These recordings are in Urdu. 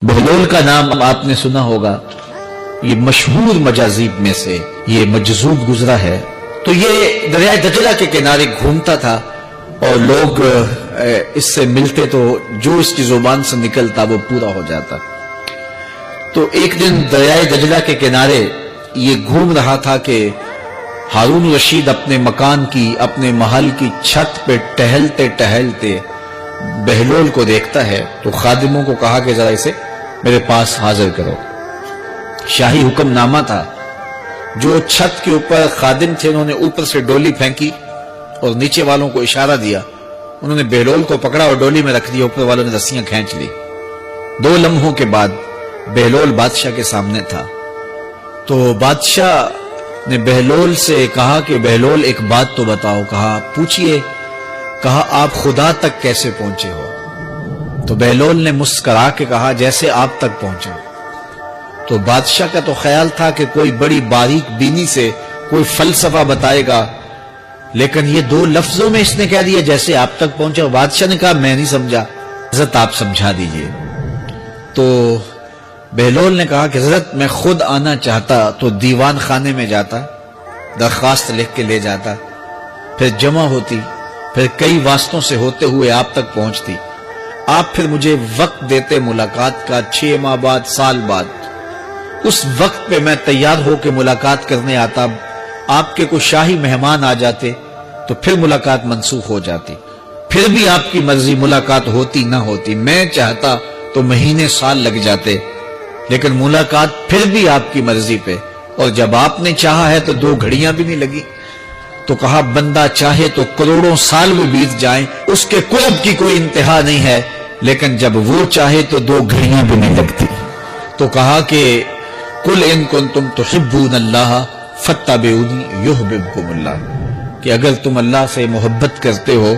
بہلول کا نام آپ نے سنا ہوگا، یہ مشہور مجاذیب میں سے یہ مجذوب گزرا ہے۔ تو یہ دریائے دجلہ کے کنارے گھومتا تھا اور لوگ اس سے ملتے تو جو اس کی زبان سے نکلتا وہ پورا ہو جاتا۔ تو ایک دن دریائے دجلہ کے کنارے یہ گھوم رہا تھا کہ ہارون رشید اپنے مکان کی، اپنے محل کی چھت پہ ٹہلتے ٹہلتے بہلول کو دیکھتا ہے۔ تو خادموں کو کہا کہ ذرا اسے میرے پاس حاضر کرو۔ شاہی حکم نامہ تھا۔ جو چھت کے اوپر خادم تھے انہوں نے اوپر سے ڈولی پھینکی اور نیچے والوں کو اشارہ دیا، انہوں نے بہلول کو پکڑا اور ڈولی میں رکھ دیا، اوپر والوں نے رسیاں کھینچ لی۔ 2 لمحوں کے بعد بہلول بادشاہ کے سامنے تھا۔ تو بادشاہ نے بہلول سے کہا کہ بہلول ایک بات تو بتاؤ۔ کہا پوچھئے۔ کہا آپ خدا تک کیسے پہنچے ہو؟ تو بہلول نے مسکرا کے کہا جیسے آپ تک پہنچا۔ تو بادشاہ کا تو خیال تھا کہ کوئی بڑی باریک بینی سے کوئی فلسفہ بتائے گا، لیکن یہ 2 لفظوں میں اس نے کہہ دیا جیسے آپ تک پہنچا۔ بادشاہ نے کہا میں نہیں سمجھا، حضرت آپ سمجھا دیجئے۔ تو بہلول نے کہا کہ حضرت میں خود آنا چاہتا تو دیوان خانے میں جاتا، درخواست لکھ کے لے جاتا، پھر جمع ہوتی، پھر کئی واسطوں سے ہوتے ہوئے آپ تک پہنچتی، آپ پھر مجھے وقت دیتے ملاقات کا 6 ماہ بعد، سال بعد۔ اس وقت پہ میں تیار ہو کے ملاقات کرنے آتا، آپ کے کوئی شاہی مہمان آ جاتے تو پھر ملاقات منسوخ ہو جاتی، پھر بھی آپ کی مرضی ملاقات ہوتی نہ ہوتی۔ میں چاہتا تو مہینے سال لگ جاتے، لیکن ملاقات پھر بھی آپ کی مرضی پہ، اور جب آپ نے چاہا ہے تو 2 گھڑیاں بھی نہیں لگی۔ تو کہا بندہ چاہے تو کروڑوں سال بھی بیت جائیں، اس کے قرب کی کوئی انتہا نہیں ہے، لیکن جب وہ چاہے تو 2 گھڑیاں بھی نہیں لگتی۔ تو کہا کہ قل ان کنتم تحبون اللہ فاتبعونی یحببکم اللہ، کہ اگر تم اللہ سے محبت کرتے ہو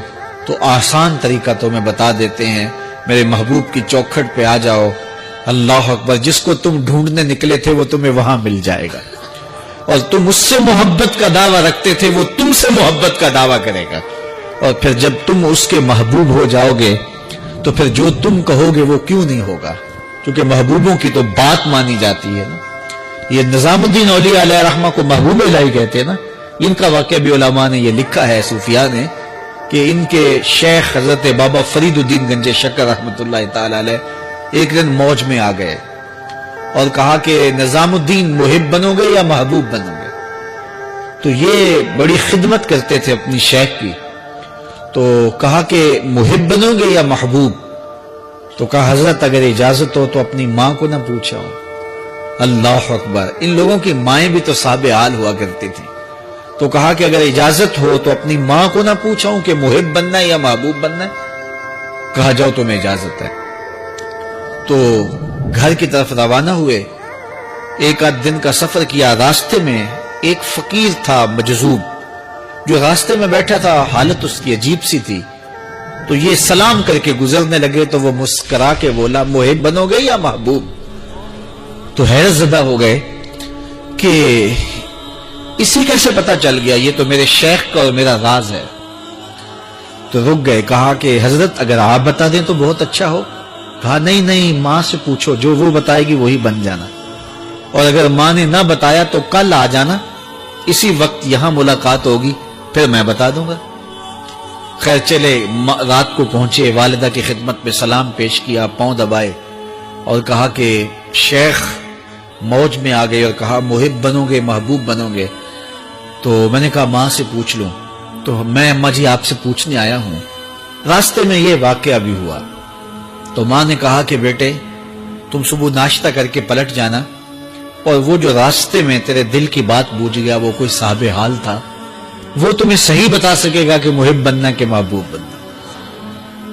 تو آسان طریقہ تمہیں بتا دیتے ہیں، میرے محبوب کی چوکھٹ پہ آ جاؤ، اللہ اکبر، جس کو تم ڈھونڈنے نکلے تھے وہ تمہیں وہاں مل جائے گا، اور تم اس سے محبت کا دعویٰ رکھتے تھے وہ تم سے محبت کا دعویٰ کرے گا، اور پھر جب تم اس کے محبوب ہو جاؤ گے تو پھر جو تم کہو گے وہ کیوں نہیں ہوگا، کیونکہ محبوبوں کی تو بات مانی جاتی ہے نا۔ یہ نظام الدین اولیاء علیہ رحمہ کو محبوب الہی کہتے ہیں نا۔ ان کا واقعہ بھی علماء نے یہ لکھا ہے، صوفیاء نے، کہ ان کے شیخ حضرت بابا فرید الدین گنج شکر رحمۃ اللہ تعالی علیہ ایک دن موج میں آ گئے اور کہا کہ نظام الدین محب بنو گے یا محبوب بنو گے؟ تو یہ بڑی خدمت کرتے تھے اپنی شیخ کی، تو کہا کہ محب بنو گے یا محبوب؟ تو کہا حضرت اگر اجازت ہو تو اپنی ماں کو نہ پوچھاؤں۔ اللہ اکبر، ان لوگوں کی مائیں بھی تو صاحب حال ہوا کرتی تھی۔ تو کہا کہ اگر اجازت ہو تو اپنی ماں کو نہ پوچھاؤں کہ محب بننا ہے یا محبوب بننا ہے؟ کہا جاؤ تمہیں اجازت ہے۔ تو گھر کی طرف روانہ ہوئے، 1 دن کا سفر کیا۔ راستے میں ایک فقیر تھا مجذوب، جو راستے میں بیٹھا تھا، حالت اس کی عجیب سی تھی۔ تو یہ سلام کر کے گزرنے لگے تو وہ مسکرا کے بولا محب بنو گے یا محبوب؟ تو حیرت زدہ ہو گئے کہ اسی کیسے پتا چل گیا، یہ تو میرے شیخ کا اور میرا راز ہے۔ تو رک گئے، کہا کہ حضرت اگر آپ بتا دیں تو بہت اچھا ہو۔ کہا نہیں ماں سے پوچھو، جو وہ بتائے گی وہی بن جانا، اور اگر ماں نے نہ بتایا تو کل آ جانا، اسی وقت یہاں ملاقات ہوگی، پھر میں بتا دوں گا۔ خیر چلے، رات کو پہنچے، والدہ کی خدمت میں سلام پیش کیا، پاؤں دبائے اور کہا کہ شیخ موج میں آ گئے اور کہا محب بنو گے محبوب بنو گے؟ تو میں نے کہا ماں سے پوچھ لوں۔ تو میں اماں جی آپ سے پوچھنے آیا ہوں، راستے میں یہ واقعہ بھی ہوا۔ تو ماں نے کہا کہ بیٹے تم صبح ناشتہ کر کے پلٹ جانا، اور وہ جو راستے میں تیرے دل کی بات بوجھ گیا وہ کوئی صاحب حال تھا، وہ تمہیں صحیح بتا سکے گا کہ محب بننا کہ محبوب بننا۔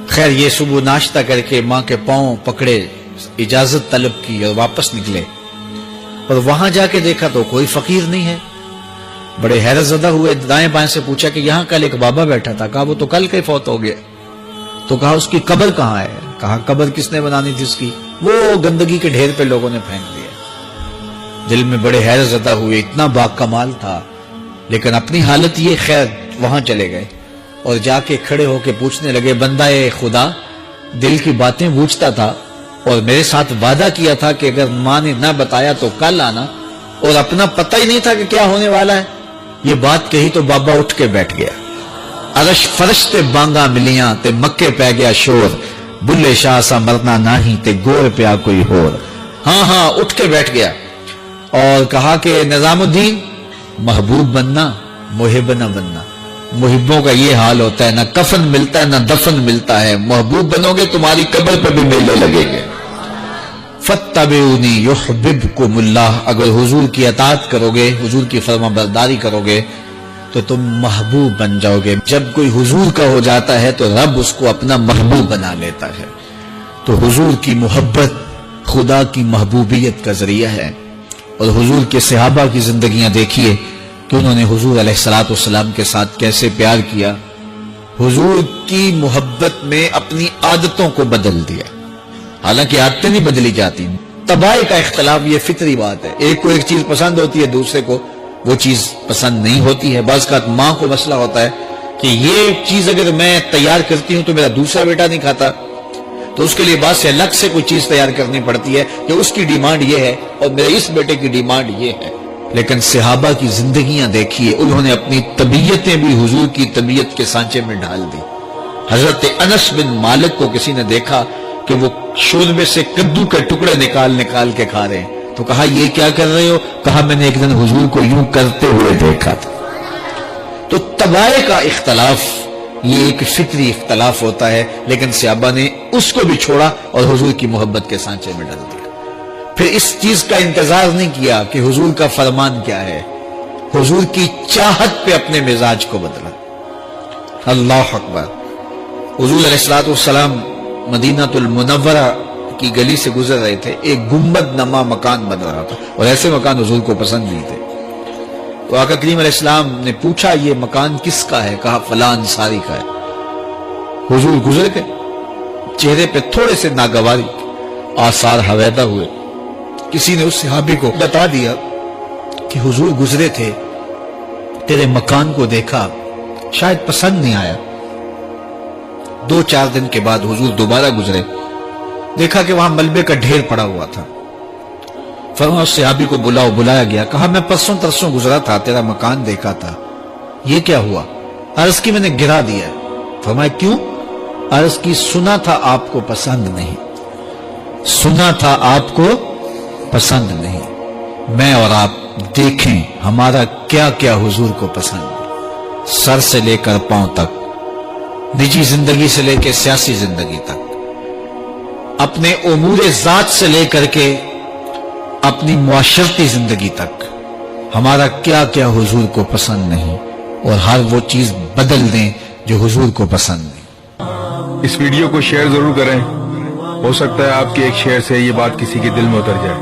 خیر یہ صبح ناشتہ کر کے ماں کے پاؤں پکڑے، اجازت طلب کی اور واپس نکلے، اور وہاں جا کے دیکھا تو کوئی فقیر نہیں ہے۔ بڑے حیرت زدہ ہوئے، دائیں بائیں سے پوچھا کہ یہاں کل ایک بابا بیٹھا تھا۔ کہا وہ تو کل کے فوت ہو گیا۔ تو کہا اس کی قبر کہاں ہے؟ کہا قبر کس نے بنانی تھی اس کی؟ وہ گندگی کے ڈھیر پہ لوگوں نے پھینک دیا۔ دل میں بڑے حیرت زدہ ہوئے، اتنا با کمال تھا، لیکن اپنی حالت یہ، خیر وہاں چلے گئے اور جا کے کھڑے ہو کے پوچھنے لگے بندہ خدا دل کی باتیں بوجھتا تھا، اور میرے ساتھ وعدہ کیا تھا کہ اگر ماں نے نہ بتایا تو کل آنا، اور اپنا پتہ ہی نہیں تھا کہ کیا ہونے والا ہے۔ یہ بات کہی تو بابا اٹھ کے بیٹھ گیا۔ عرش فرش تے بانگا ملیاں تے مکے پہ گیا شور، بلے شاہ سا مرنا نہیں تے گور پیا کوئی ہور۔ ہاں اٹھ کے بیٹھ گیا اور کہا کہ نظام الدین، محبوب بننا محب نہ بننا۔ محبوں کا یہ حال ہوتا ہے، نہ کفن ملتا ہے نہ دفن ملتا ہے۔ محبوب بنو گے تمہاری قبر پہ بھی میلے لگیں گے۔ فَاتَّبِعُونِي يُحْبِبْكُمُ اللَّهُ، اگر حضور کی اطاعت کرو گے، حضور کی فرما برداری کرو گے تو تم محبوب بن جاؤ گے۔ جب کوئی حضور کا ہو جاتا ہے تو رب اس کو اپنا محبوب بنا لیتا ہے۔ تو حضور کی محبت خدا کی محبوبیت کا ذریعہ ہے۔ اور حضور کے صحابہ کی زندگیاں دیکھیے کہ انہوں نے حضور علیہ السلام کے ساتھ کیسے پیار کیا۔ حضور کی محبت میں اپنی عادتوں کو بدل دیا، حالانکہ عادتیں نہیں بدلی جاتی۔ طباع کا اختلاف یہ فطری بات ہے، ایک کو ایک چیز پسند ہوتی ہے، دوسرے کو وہ چیز پسند نہیں ہوتی ہے۔ بعض اوقات ماں کو مسئلہ ہوتا ہے کہ یہ چیز اگر میں تیار کرتی ہوں تو میرا دوسرا بیٹا نہیں کھاتا، تو اس کے لیے بعد سے الگ سے کوئی چیز تیار کرنی پڑتی ہے کہ اس کی ڈیمانڈ یہ ہے اور میرے اس بیٹے کی ڈیمانڈ یہ ہے۔ لیکن صحابہ کی زندگیاں دیکھیے، انہوں نے اپنی طبیعتیں بھی حضور کی طبیعت کے سانچے میں ڈھال دی۔ حضرت انس بن مالک کو کسی نے دیکھا کہ وہ شوربے سے کدو کے ٹکڑے نکال کے کھا رہے ہیں، تو کہا یہ کیا کر رہے ہو؟ کہا میں نے ایک دن حضور کو یوں کرتے ہوئے دیکھا تھا۔ تو طباع کا اختلاف یہ ایک فطری اختلاف ہوتا ہے، لیکن صحابہ نے اس کو بھی چھوڑا اور حضور کی محبت کے سانچے میں ڈال دیا۔ پھر اس چیز کا انتظار نہیں کیا کہ حضور کا فرمان کیا ہے، حضور کی چاہت پہ اپنے مزاج کو بدلا۔ اللہ اکبر۔ حضور علیہ السلام مدینہ المنورہ کی گلی سے گزر رہے تھے، ایک گنبد نما مکان بن رہا تھا، اور ایسے مکان حضور کو پسند نہیں تھے۔ تو آقا کریم علیہ السلام نے پوچھا یہ مکان کس کا ہے؟ کہا فلاں انصاری کا ہے۔ حضور گزر گئے، چہرے پہ تھوڑے سے ناگواری آثار حویدہ ہوئے۔ کسی نے اس صحابی کو بتا دیا کہ حضور گزرے تھے، تیرے مکان کو دیکھا، شاید پسند نہیں آیا۔ 2-4 دن کے بعد حضور دوبارہ گزرے، دیکھا کہ وہاں ملبے کا ڈھیر پڑا ہوا تھا۔ فرمایا اس صحابی کو بلایا گیا، کہا میں پرسوں ترسوں گزرا تھا، تیرا مکان دیکھا تھا، یہ کیا ہوا؟ عرض کی میں نے گرا دیا۔ فرمایا کیوں؟ عرض کی سنا تھا آپ کو پسند نہیں، سنا تھا آپ کو پسند نہیں۔ میں اور آپ دیکھیں ہمارا کیا کیا حضور کو پسند ہے، سر سے لے کر پاؤں تک، نجی زندگی سے لے کے سیاسی زندگی تک، اپنے امور ذات سے لے کر کے اپنی معاشرتی زندگی تک، ہمارا کیا کیا حضور کو پسند نہیں، اور ہر وہ چیز بدل دیں جو حضور کو پسند نہیں۔ اس ویڈیو کو شیئر ضرور کریں، ہو سکتا ہے آپ کے ایک شیئر سے یہ بات کسی کے دل میں اتر جائے۔